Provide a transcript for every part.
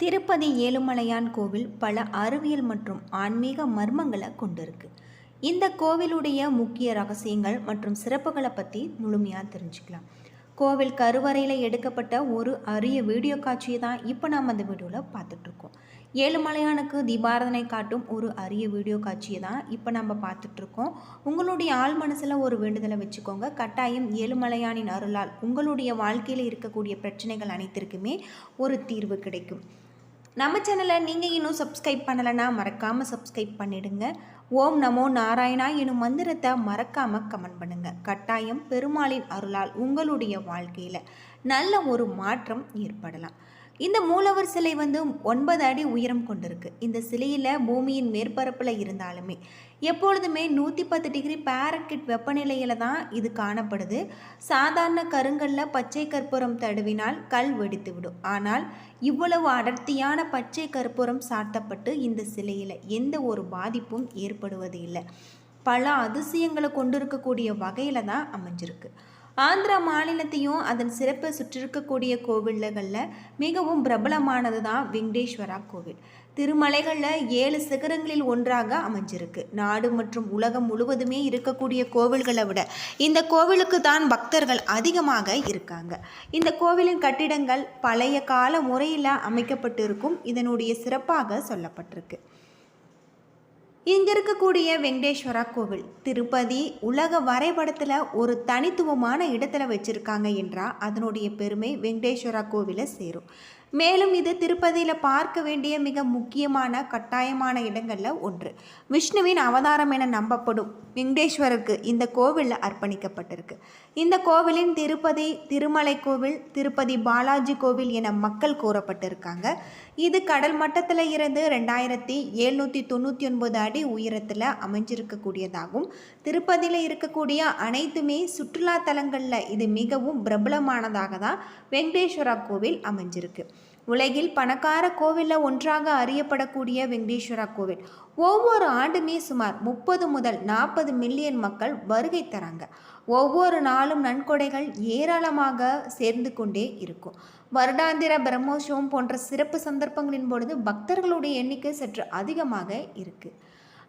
திருப்பதி ஏழுமலையான் கோவில் பல அறிவியல் மற்றும் ஆன்மீக மர்மங்களை கொண்டிருக்கு. இந்த கோவிலுடைய முக்கிய ரகசியங்கள் மற்றும் சிறப்புகளை பற்றி முழுமையாக தெரிஞ்சுக்கலாம். கோவில் கருவறையில் எடுக்கப்பட்ட ஒரு அரிய வீடியோ காட்சியை தான் இப்போ நாம் அந்த வீடியோவில் பார்த்துட்ருக்கோம். ஏழுமலையானுக்கு தீபாராதனை காட்டும் ஒரு அரிய வீடியோ காட்சியை தான் இப்போ நம்ம பார்த்துட்ருக்கோம். உங்களுடைய ஆள் மனசில் ஒரு வேண்டுதலை வச்சுக்கோங்க. கட்டாயம் ஏழுமலையானின் அருளால் உங்களுடைய வாழ்க்கையில் இருக்கக்கூடிய பிரச்சனைகள் அனைத்திற்குமே ஒரு தீர்வு கிடைக்கும். நம்ம சேனலை நீங்கள் இன்னும் சப்ஸ்கிரைப் பண்ணலைன்னா மறக்காமல் சப்ஸ்கிரைப் பண்ணிடுங்க. ஓம் நமோ நாராயணா எனும் மந்திரத்தை மறக்காமல் கமெண்ட் பண்ணுங்கள். கட்டாயம் பெருமாளின் அருளால் உங்களுடைய வாழ்க்கையில் நல்ல ஒரு மாற்றம் ஏற்படலாம். இந்த மூலவர் சிலை 9 அடி உயரம் கொண்டிருக்கு. இந்த சிலையில் பூமியின் மேற்பரப்பில் இருந்தாலுமே எப்பொழுதுமே 110 டிகிரி பாரன்ஹீட் வெப்பநிலையில் தான் இது காணப்படுது. சாதாரண கருங்கல்ல பச்சை கற்பூரம் தடவினால் கல் வெடித்து விடும். ஆனால் இவ்வளவு அடர்த்தியான பச்சை கற்பூரம் சார்த்தப்பட்டு இந்த சிலையில் எந்த ஒரு பாதிப்பும் ஏற்படுவது இல்லை. பல அதிசயங்களை கொண்டிருக்கக்கூடிய வகையில் தான் அமைஞ்சிருக்கு. ஆந்திரா மாநிலத்தையும் அதன் சிறப்பை சுற்றிருக்கக்கூடிய கோவில்களில் மிகவும் பிரபலமானது தான் வெங்கடேஸ்வரா கோவில். திருமலைகளில் 7 சிகரங்களில் ஒன்றாக அமைஞ்சிருக்கு. நாடு மற்றும் உலகம் முழுவதுமே இருக்கக்கூடிய கோவில்களை விட இந்த கோவிலுக்கு தான் பக்தர்கள் அதிகமாக இருக்காங்க. இந்த கோவிலின் கட்டிடங்கள் பழைய கால முறையில் அமைக்கப்பட்டு இருக்கும். இதனுடைய சிறப்பாக சொல்லப்பட்டிருக்கு. இங்கே இருக்கக்கூடிய வெங்கடேஸ்வரா கோவில் திருப்பதி உலக வரைபடத்தில் ஒரு தனித்துவமான இடத்துல வச்சுருக்காங்க என்றால் அதனுடைய பெருமை வெங்கடேஸ்வரா கோவிலை சேரும். மேலும் இது திருப்பதியில் பார்க்க வேண்டிய மிக முக்கியமான கட்டாயமான இடங்களில் ஒன்று. விஷ்ணுவின் அவதாரம் என நம்பப்படும் வெங்கடேஸ்வருக்கு இந்த கோவிலில் அர்ப்பணிக்கப்பட்டிருக்கு. இந்த கோவிலின் திருப்பதி திருமலை கோவில், திருப்பதி பாலாஜி கோவில் என மக்கள் கூறப்பட்டிருக்காங்க. இது கடல் மட்டத்தில் இருந்து 2799 அடி உயரத்தில் அமைஞ்சிருக்கக்கூடியதாகும். திருப்பதியில் இருக்கக்கூடிய அனைத்துமே சுற்றுலா தலங்களில் இது மிகவும் பிரபலமானதாக தான் வெங்கடேஸ்வரா கோவில் அமைஞ்சிருக்கு. உலகில் பணக்கார கோவிலில் ஒன்றாக அறியப்படக்கூடிய வெங்கடேஸ்வரா கோவில் ஒவ்வொரு ஆண்டுமே சுமார் 30 முதல் 40 மில்லியன் மக்கள் வருகை தராங்க. ஒவ்வொரு நாளும் நன்கொடைகள் ஏராளமாக சேர்ந்து கொண்டே இருக்கும். வருடாந்திர பிரம்மோற்சவம் போன்ற சிறப்பு சந்தர்ப்பங்களின் பொழுது பக்தர்களுடைய எண்ணிக்கை சற்று அதிகமாக இருக்குது.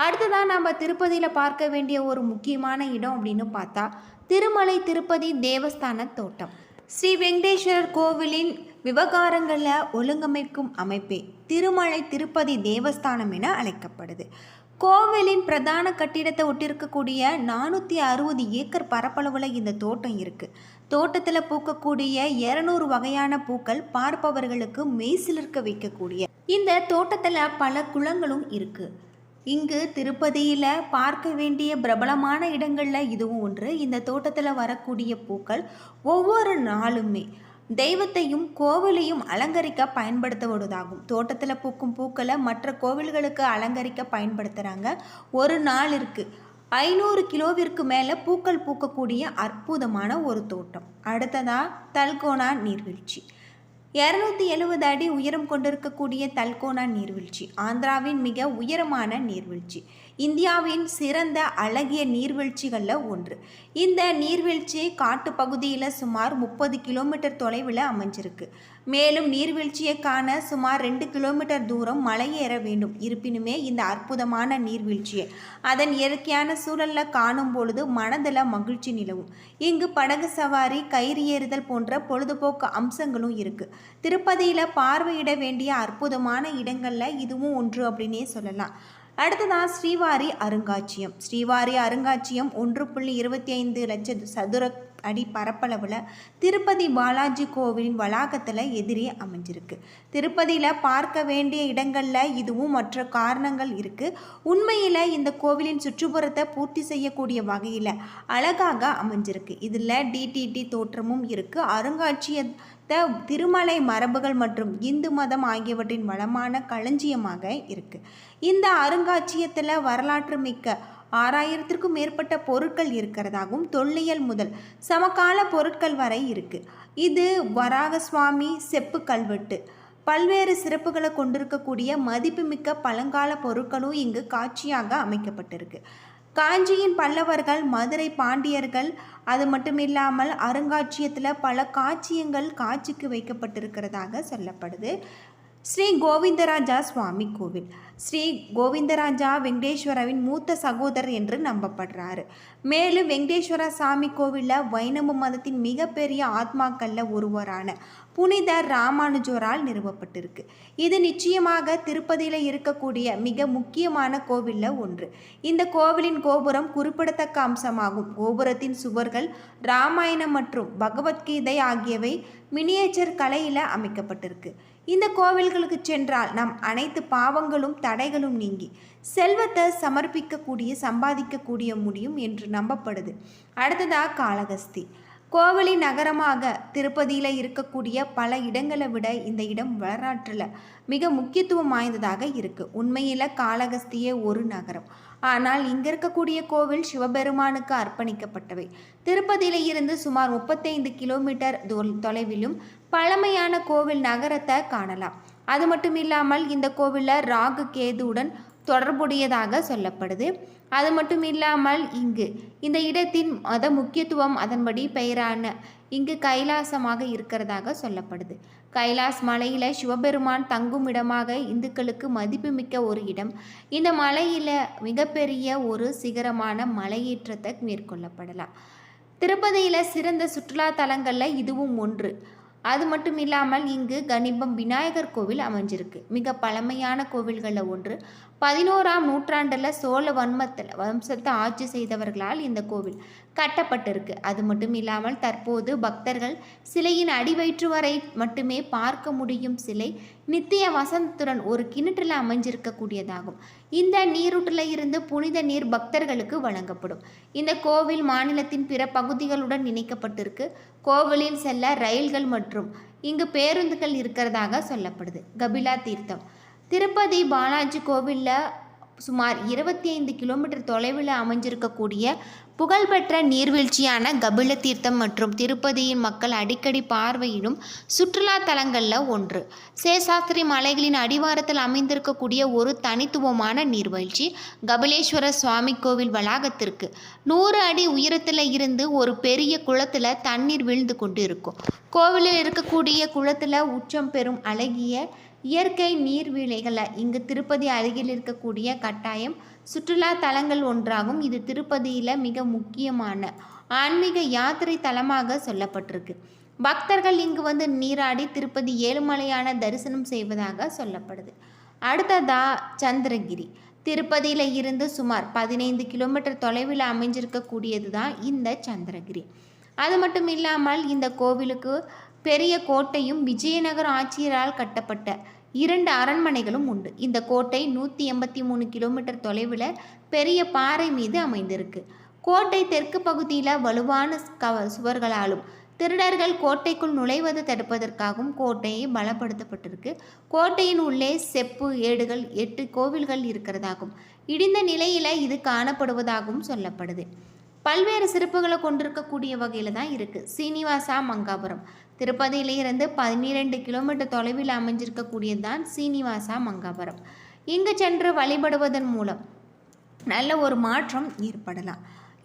அடுத்ததான் நம்ம திருப்பதியில் பார்க்க வேண்டிய ஒரு முக்கியமான இடம் அப்படின்னு பார்த்தா திருமலை திருப்பதி தேவஸ்தான தோட்டம். ஸ்ரீ வெங்கடேஸ்வரர் கோவிலின் விவகாரங்களில் ஒழுங்கமைக்கும் அமைப்பே திருமலை திருப்பதி தேவஸ்தானம் என அழைக்கப்படுது. கோவிலின் பிரதான கட்டிடத்தை ஒட்டிருக்கக்கூடிய 460 ஏக்கர் பரப்பளவில் இந்த தோட்டம் இருக்குது. தோட்டத்தில் பூக்கக்கூடிய 200 வகையான பூக்கள் பார்ப்பவர்களுக்கு மெய்சிலிர்க்க வைக்கக்கூடிய இந்த தோட்டத்தில் பல குளங்களும் இருக்குது. இங்கு திருப்பதியில் பார்க்க வேண்டிய பிரபலமான இடங்களில் இதுவும் ஒன்று. இந்த தோட்டத்தில் வரக்கூடிய பூக்கள் ஒவ்வொரு நாளுமே தெய்வத்தையும் கோவிலையும் அலங்கரிக்க பயன்படுத்தப்படுவதாகும். தோட்டத்தில் பூக்கும் பூக்களை மற்ற கோவில்களுக்கு அலங்கரிக்க பயன்படுத்துகிறாங்க. ஒரு நாளிற்கு 500 கிலோவிற்கு மேலே பூக்கள் பூக்கக்கூடிய அற்புதமான ஒரு தோட்டம். அடுத்ததாக தல்கோனா நீர்வீழ்ச்சி. 270 அடி உயரம் கொண்டிருக்கக்கூடிய தல்கோனா நீர்வீழ்ச்சி ஆந்திராவின் மிக உயரமான நீர்வீழ்ச்சி. இந்தியாவின் சிறந்த அழகிய நீர்வீழ்ச்சிகளில் ஒன்று. இந்த நீர்வீழ்ச்சி காட்டு பகுதியில் சுமார் 30 கிலோமீட்டர் தொலைவில் அமைஞ்சிருக்கு. மேலும் நீர்வீழ்ச்சியை காண சுமார் 2 கிலோமீட்டர் தூரம் மலையேற வேண்டும். இருப்பினுமே இந்த அற்புதமான நீர்வீழ்ச்சியை அதன் இயற்கையான சூழலில் காணும் பொழுது மனதில் மகிழ்ச்சி நிலவும். இங்கு படகு சவாரி, கயிறு ஏறுதல் போன்ற பொழுதுபோக்கு அம்சங்களும் இருக்குது. திருப்பதியில் பார்வையிட வேண்டிய அற்புதமான இடங்களில் இதுவும் ஒன்று அப்படின்னே சொல்லலாம். அடுத்ததான் ஸ்ரீவாரி அருங்காட்சியம். ஸ்ரீவாரி அருங்காட்சியம் 1.25 லட்சம் சதுர அடி பரப்பளவில் திருப்பதி பாலாஜி கோவிலின் வளாகத்தில் எதிரே அமைஞ்சிருக்கு. திருப்பதியில் பார்க்க வேண்டிய இடங்களில் இதுவும் மற்ற காரணங்கள் இருக்குது. உண்மையில் இந்த கோவிலின் சுற்றுப்புறத்தை பூர்த்தி செய்யக்கூடிய வகையில் அழகாக அமைஞ்சிருக்கு. இதில் டிடிடி தோற்றமும் இருக்குது. அருங்காட்சியத்தை திருமலை மரபுகள் மற்றும் இந்து மதம் ஆகியவற்றின் வளமான களஞ்சியமாக இருக்குது. இந்த அருங்காட்சியத்தில் வரலாற்று மிக்க 6000க்கும் மேற்பட்ட பொருட்கள் இருக்கிறதாகவும் தொல்லியல் முதல் சமகால பொருட்கள் வரை இருக்குது. இது வராக சுவாமி செப்பு கல்வெட்டு பல்வேறு சிறப்புகளை கொண்டிருக்கக்கூடிய மதிப்புமிக்க பழங்கால பொருட்களும் இங்கு காட்சியாக அமைக்கப்பட்டிருக்கு. காஞ்சியின் பல்லவர்கள், மதுரை பாண்டியர்கள், அது மட்டும் இல்லாமல் அருங்காட்சியத்தில் பல காட்சியங்கள் காட்சிக்கு வைக்கப்பட்டிருக்கிறதாக சொல்லப்படுது. ஸ்ரீ கோவிந்தராஜா சுவாமி கோவில். ஸ்ரீ கோவிந்தராஜா வெங்கடேஸ்வரவின் மூத்த சகோதரர் என்று நம்பப்படுறாரு. மேலும் வெங்கடேஸ்வர சாமி கோவிலில் வைணவ மதத்தின் மிகப்பெரிய ஆத்மாக்களில் ஒருவரான புனித ராமானுஜரால் நிறுவப்பட்டிருக்கு. இது நிச்சயமாக திருப்பதியில் இருக்கக்கூடிய மிக முக்கியமான கோவிலில் ஒன்று. இந்த கோவிலின் கோபுரம் குறிப்பிடத்தக்க அம்சமாகும். கோபுரத்தின் சுவர்கள் ராமாயணம் மற்றும் பகவத்கீதை ஆகியவை மினியேச்சர் கலையில் அமைக்கப்பட்டிருக்கு. இந்த கோவில்களுக்கு சென்றால் நம் அனைத்து பாவங்களும் தடைகளும் நீங்கி செல்வத்தை சம்பாதிக்கக்கூடிய முடியும் என்று நம்பப்படுது. அடுத்ததாக காளகஸ்தி. கோவிலின் நகரமாக திருப்பதியில் இருக்கக்கூடிய பல இடங்களை விட இந்த இடம் வரலாற்றில் மிக முக்கியத்துவம் வாய்ந்ததாக இருக்குது. உண்மையில் காளகஸ்தியே ஒரு நகரம். ஆனால் இங்கே இருக்கக்கூடிய கோவில் சிவபெருமானுக்கு அர்ப்பணிக்கப்பட்டவை. திருப்பதியில் இருந்து சுமார் 35 கிலோமீட்டர் தொலைவிலும் பழமையான கோவில் நகரத்தை காணலாம். அது மட்டும் இல்லாமல் இந்த கோவிலில் ராகு கேதுவுடன் தொடர்புடையதாக சொல்லப்படுது. அது மட்டும் இல்லாமல் இந்த இடத்தின் மத முக்கியத்துவம் அதன்படி பெயரான இங்கு கைலாசமாக இருக்கிறதாக சொல்லப்படுது. கைலாஸ் மலையில் சிவபெருமான் தங்கும் இடமாக இந்துக்களுக்கு மதிப்புமிக்க ஒரு இடம். இந்த மலையில் மிகப்பெரிய ஒரு சிகரமான மலையேற்றத்தை மேற்கொள்ளப்படலாம். திருப்பதியில் சிறந்த சுற்றுலா தலங்களில் இதுவும் ஒன்று. அது மட்டும் இல்லாமல் இங்கு கணிபம் விநாயகர் கோவில் அமைஞ்சிருக்கு. மிக பழமையான கோவில்களில் ஒன்று. 11ஆம் நூற்றாண்டில் சோழ வம்சத்தை ஆட்சி செய்தவர்களால் இந்த கோவில் கட்டப்பட்டிருக்கு. அது மட்டும் இல்லாமல் தற்போது பக்தர்கள் சிலையின் அடிவயிற்று வரை மட்டுமே பார்க்க முடியும் சிலை நித்திய வசந்தத்துடன் ஒரு கிணற்றில் அமைஞ்சிருக்கக்கூடியதாகும். இந்த நீரூற்றில் இருந்து புனித நீர் பக்தர்களுக்கு வழங்கப்படும். இந்த கோவில் மாநிலத்தின் பிற பகுதிகளுடன் இணைக்கப்பட்டிருக்கு. கோவிலில் செல்ல ரயில்கள் மற்றும் இங்கு பேருந்துகள் இருக்கிறதாக சொல்லப்படுது. கபிலா தீர்த்தம். திருப்பதி பாலாஜி கோவிலில் சுமார் 25 கிலோமீட்டர் தொலைவில் அமைஞ்சிருக்கக்கூடிய புகழ்பெற்ற நீர்வீழ்ச்சியான கபில தீர்த்தம் மற்றும் திருப்பதியின் மக்கள் அடிக்கடி பார்வையிடும் சுற்றுலா தலங்களில் ஒன்று. சேஷாஸ்திரி மலைகளின் அடிவாரத்தில் அமைந்திருக்கக்கூடிய ஒரு தனித்துவமான நீர்வீழ்ச்சி கபிலேஸ்வர சுவாமி கோவில் வளாகத்திற்கு 100 அடி உயரத்தில் இருந்து ஒரு பெரிய குளத்தில் தண்ணீர் விழுந்து கொண்டு இருக்கும். கோவிலில் இருக்கக்கூடிய குளத்தில் உச்சம் பெறும் அழகிய இயற்கை நீர்வீழ்ச்சிகளை இங்கு திருப்பதி அருகில் இருக்கக்கூடிய கட்டாயம் சுற்றுலா தலங்கள் ஒன்றாகும். இது திருப்பதியில் மிக முக்கியமான ஆன்மீக யாத்திரை தலமாக சொல்லப்பட்டிருக்கு. பக்தர்கள் இங்கு வந்து நீராடி திருப்பதி ஏழுமலையான தரிசனம் செய்வதாக சொல்லப்படுது. அடுத்ததா சந்திரகிரி. திருப்பதியில் இருந்து சுமார் 15 கிலோமீட்டர் தொலைவில் அமைஞ்சிருக்கக்கூடியது தான் இந்த சந்திரகிரி. அது மட்டும் இல்லாமல் இந்த கோவிலுக்கு பெரிய கோட்டையும் விஜயநகர ஆட்சியரால் கட்டப்பட்ட 2 அரண்மனைகளும் உண்டு. இந்த கோட்டை 183 கிலோமீட்டர் தொலைவில் பெரிய பாறை மீது அமைந்திருக்கு. கோட்டை தெற்கு பகுதியில் வலுவான சுவர்களாலும் திருடர்கள் கோட்டைக்குள் நுழைவதை தடுப்பதற்காகவும் கோட்டையை பலப்படுத்தப்பட்டிருக்கு. கோட்டையின் உள்ளே செப்பு ஏடுகள் 8 கோவில்கள் இருக்கிறதாகவும் இடிந்த நிலையில் இது காணப்படுவதாகவும் சொல்லப்படுது. பல்வேறு சிறப்புகளை கொண்டிருக்கக்கூடிய வகையில் தான் இருக்குது. சீனிவாசா மங்காபுரம். திருப்பதியிலிருந்து 12 கிலோமீட்டர் தொலைவில் அமைஞ்சிருக்கக்கூடியது தான் சீனிவாசா மங்காபுரம். இங்கு சென்று வழிபடுவதன் மூலம் நல்ல ஒரு மாற்றம் ஏற்படலாம்.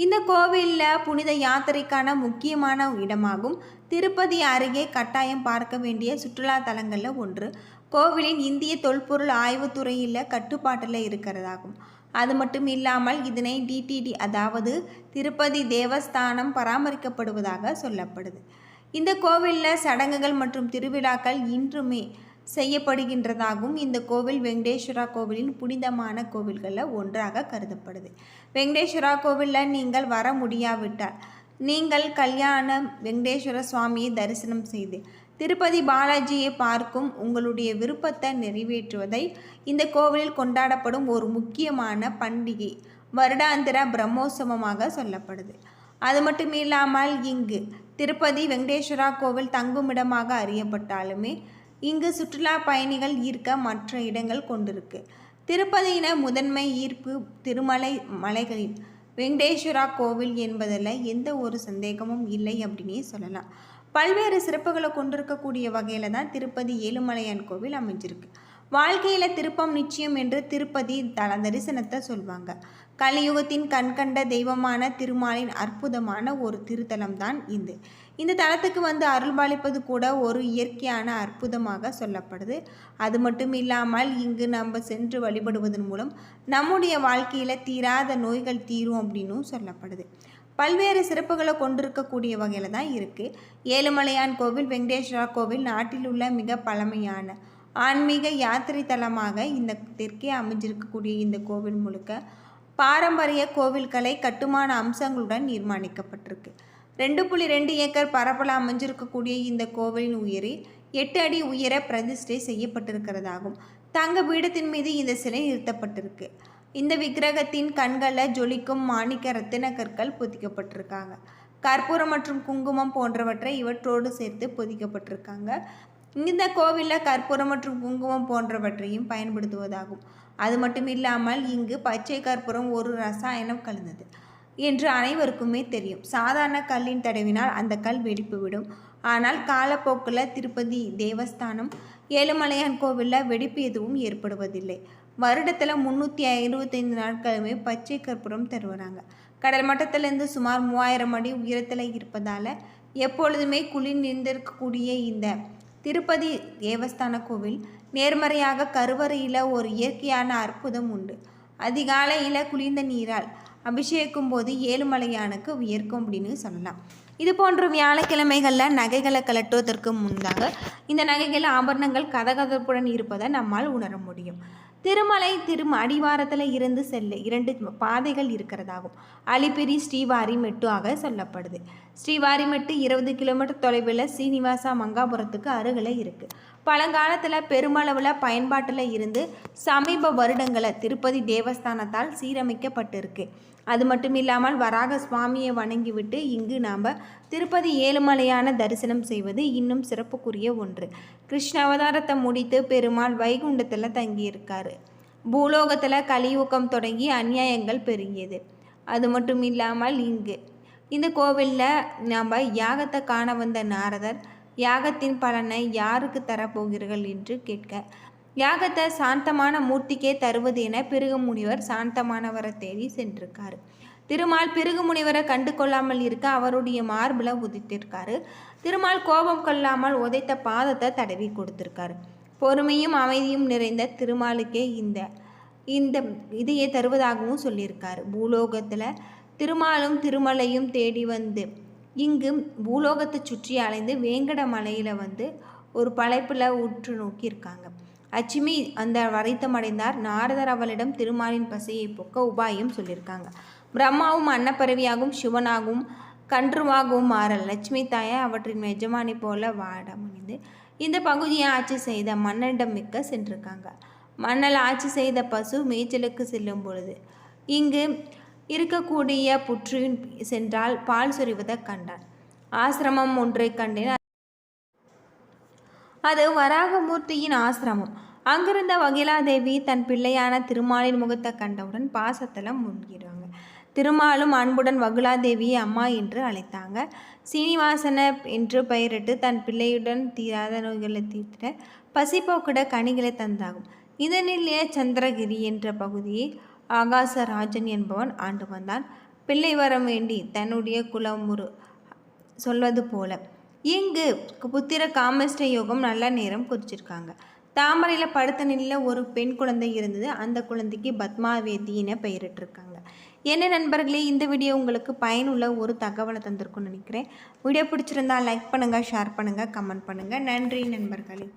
இந்த கோவிலில் புனித யாத்திரைக்கான முக்கியமான இடமாகும். திருப்பதி அருகே கட்டாயம் பார்க்க வேண்டிய சுற்றுலா தலங்களில் ஒன்று. கோவிலின் இந்திய தொல்பொருள் ஆய்வுத்துறையில் கட்டுப்பாட்டில் இருக்கிறதாகும். அது மட்டும் இல்லாமல் இதனை டிடிடி அதாவது திருப்பதி தேவஸ்தானம் பராமரிக்கப்படுவதாக சொல்லப்படுது. இந்த கோவிலில் சடங்குகள் மற்றும் திருவிழாக்கள் இன்றுமே செய்யப்படுகின்றதாகவும் இந்த கோவில் வெங்கடேஸ்வரா கோவிலின் புனிதமான கோவில்களில் ஒன்றாக கருதப்படுது. வெங்கடேஸ்வரா கோவிலில் நீங்கள் வர முடியாவிட்டால் நீங்கள் கல்யாணம் வெங்கடேஸ்வர சுவாமியை தரிசனம் செய்து திருப்பதி பாலாஜியை பார்க்கும் உங்களுடைய விருப்பத்தை நிறைவேற்றுவதை இந்த கோவிலில் கொண்டாடப்படும் ஒரு முக்கியமான பண்டிகை வருடாந்திர பிரம்மோற்சவமாக சொல்லப்படுது. அது மட்டும் இல்லாமல் இங்கு திருப்பதி வெங்கடேஸ்வரா கோவில் தங்குமிடமாக அறியப்பட்டாலுமே இங்கு சுற்றுலா பயணிகள் ஈர்க்க மற்ற இடங்கள் கொண்டிருக்கு. திருப்பதியின முதன்மை ஈர்ப்பு திருமலை மலைகளில் வெங்கடேஸ்வரா கோவில் என்பதில் எந்த ஒரு சந்தேகமும் இல்லை அப்படின்னே சொல்லலாம். பல்வேறு சிறப்புகளை கொண்டிருக்கக்கூடிய வகையில் தான் திருப்பதி ஏழுமலையான் கோவில் அமைஞ்சிருக்கு. வாழ்க்கையில் திருப்பம் நிச்சயம் என்று திருப்பதி தரிசனத்தை சொல்வாங்க. கலியுகத்தின் கண்கண்ட தெய்வமான திருமாலின் அற்புதமான ஒரு திருத்தலம் தான் இது. இந்த தலத்துக்கு வந்து அருள்பாலிப்பது கூட ஒரு இயற்கையான அற்புதமாக சொல்லப்படுது. அது மட்டும் இல்லாமல் இங்கு நம்ம சென்று வழிபடுவதன் மூலம் நம்முடைய வாழ்க்கையில் தீராத நோய்கள் தீரும் அப்படின்னும் சொல்லப்படுது. பல்வேறு சிறப்புகளை கொண்டிருக்கக்கூடிய வகையில் தான் இருக்குது. ஏழுமலையான் கோவில் வெங்கடேஸ்வரா கோவில் நாட்டில் உள்ள மிக பழமையான ஆன்மீக யாத்திரை தலமாக இந்த தெற்கே அமைஞ்சிருக்கக்கூடிய இந்த கோவில் முழுக்க பாரம்பரிய கோவில்களை கட்டுமான அம்சங்களுடன் நிர்மாணிக்கப்பட்டிருக்கு. 2.2 ஏக்கர் பரப்பளவு அமைஞ்சிருக்கக்கூடிய இந்த கோவிலின் உயரி 8 அடி உயர பிரதிஷ்டை செய்யப்பட்டிருக்கிறதாகும். தங்க பீடத்தின் மீது இந்த சிலை நிறுத்தப்பட்டிருக்கு. இந்த விக்கிரகத்தின் கண்களில் ஜொலிக்கும் மாணிக்க ரத்தின கற்கள் பொதிக்கப்பட்டிருக்காங்க. கற்பூரம் மற்றும் குங்குமம் போன்றவற்றை இவற்றோடு சேர்த்து பொதிக்கப்பட்டிருக்காங்க. இந்த கோவிலில் கற்பூரம் மற்றும் குங்குமம் போன்றவற்றையும் பயன்படுத்துவதாகும். அது மட்டும் இல்லாமல் இங்கு பச்சை கற்பூரம் ஒரு ரசாயனம் கலந்தது என்று அனைவருக்குமே தெரியும். சாதாரண கல்லின் தடவினால் அந்த கல் வெடிப்பு விடும். ஆனால் காலப்போக்கில் திருப்பதி தேவஸ்தானம் ஏழுமலையான் கோவிலில் வெடிப்பு எதுவும் ஏற்படுவதில்லை. வருடத்தில் 365 நாட்களுமே பச்சை கற்பூரம் தருவாங்க. கடல் மட்டத்திலிருந்து சுமார் 3000 அடி உயரத்தில் இருப்பதால் எப்பொழுதுமே குளிர் நிறைந்திருக்கக்கூடிய இந்த திருப்பதி தேவஸ்தான கோவில் நேர்மறையாக கருவறையில் ஒரு இயற்கையான அற்புதம் உண்டு. அதிகாலையில் குளிர்ந்த நீரால் அபிஷேகிக்கும் போது ஏழுமலையானுக்கு வியர்க்கும் அப்படின்னு சொல்லலாம். இது போன்ற வியாழக்கிழமைகளில் நகைகளை கலட்டுவதற்கு முன்பாக இந்த நகைகள் ஆபரணங்கள் கதகதப்புடன் இருப்பதை நம்மால் உணர முடியும். திருமலை அடிவாரத்தில் இருந்து செல்ல 2 பாதைகள் இருக்கிறதாகும். அலிப்பிரி ஸ்ரீவாரிமெட்டு ஆக சொல்லப்படுது. ஸ்ரீவாரிமெட்டு 20 கிலோமீட்டர் தொலைவில் சீனிவாசா மங்காபுரத்துக்கு அருகில் இருக்குது. பழங்காலத்தில் பெருமளவில் பயன்பாட்டில் இருந்து சமீப வருடங்களில் திருப்பதி தேவஸ்தானத்தால் சீரமைக்கப்பட்டிருக்கு. அது மட்டும் இல்லாமல் வராக சுவாமியை வணங்கிவிட்டு இங்கு நாம் திருப்பதி ஏழுமலையான தரிசனம் செய்வது இன்னும் சிறப்புக்குரிய ஒன்று. கிருஷ்ண அவதாரத்தை முடித்து பெருமாள் வைகுண்டத்தில் தங்கியிருக்காரு. பூலோகத்தில் கலியுகம் தொடங்கி அநியாயங்கள் பெருகியது. அது மட்டும் இல்லாமல் இந்த கோவிலில் நாம் யாகத்தை காண வந்த நாரதர் யாகத்தின் பலனை யாருக்கு தரப்போகிறீர்கள் என்று கேட்க, யாகத்தை சாந்தமான மூர்த்திக்கே தருவது என பிருகு முனிவர் சாந்தமானவரை தேடி சென்றிருக்காரு. திருமால் பிருகு முனிவரை கண்டு கொள்ளாமல் இருக்க அவருடைய மார்பில் உதித்திருக்காரு. திருமால் கோபம் கொள்ளாமல் உதைத்த பாதத்தை தடவி கொடுத்திருக்காரு. பொறுமையும் அமைதியும் நிறைந்த திருமாலுக்கே இந்த இதையே தருவதாகவும் சொல்லியிருக்காரு. பூலோகத்தில் திருமாலும் திருமலையும் தேடி வந்து இங்கு பூலோகத்தை சுற்றி அலைந்து வேங்கட மலையில் வந்து ஒரு படைப்பில் உற்று நோக்கியிருக்காங்க. அச்சுமி அந்த வருத்தம் அடைந்தார். நாரதர் அவளிடம் திருமாலின் பசியை போக்க உபாயம் சொல்லியிருக்காங்க. பிரம்மாவும் அன்னப்பறவையாகவும் சிவனாகவும் கன்றுவாகவும் மாறல் லட்சுமி தாயை அவற்றின் எஜமானி போல வாடமணிந்து இந்த பகுதியை ஆட்சி செய்த மன்னனிடம் மிக்க சென்றிருக்காங்க. மன்னல் ஆட்சி செய்த பசு மேய்ச்சலுக்கு செல்லும் பொழுது இங்கு இருக்கக்கூடிய புற்றின் சென்றால் பால் சொரிவதை கண்டான். ஆசிரமம் ஒன்றை கண்டேன். அது வராகமூர்த்தியின் ஆசிரமம். அங்கிருந்த வகிலாதேவி தன் பிள்ளையான திருமாலின் முகத்தை கண்டவுடன் பாசத்தில் முன்கிறாங்க. திருமாலும் அன்புடன் வகுலாதேவியை அம்மா என்று அழைத்தாங்க. சீனிவாசன என்று பெயரிட்டு தன் பிள்ளையுடன் தீராத நோய்களை தீர்த்திட பசிப்போக்கிட கனிகளை தந்தாகும். இதனிலே சந்திரகிரி என்ற பகுதியை ஆகாசராஜன் என்பவன் ஆண்டு வந்தான். பிள்ளை வரம் வேண்டி தன்னுடைய குலமுறு சொல்வது போல இங்கு புத்திர காமஸ்ட யோகம் நல்ல நேரம் குறிச்சிருக்காங்க. தாமரையில் படுத்த நிலையில் ஒரு பெண் குழந்தை இருந்தது. அந்த குழந்தைக்கு பத்மாவேதின்னு பெயரிட்டிருக்காங்க. என்ன நண்பர்களே, இந்த வீடியோ உங்களுக்கு பயனுள்ள ஒரு தகவலை தந்திருக்கும்னு நினைக்கிறேன். வீடியோ பிடிச்சிருந்தால் லைக் பண்ணுங்கள், ஷேர் பண்ணுங்கள், கமெண்ட் பண்ணுங்கள். நன்றி நண்பர்களே.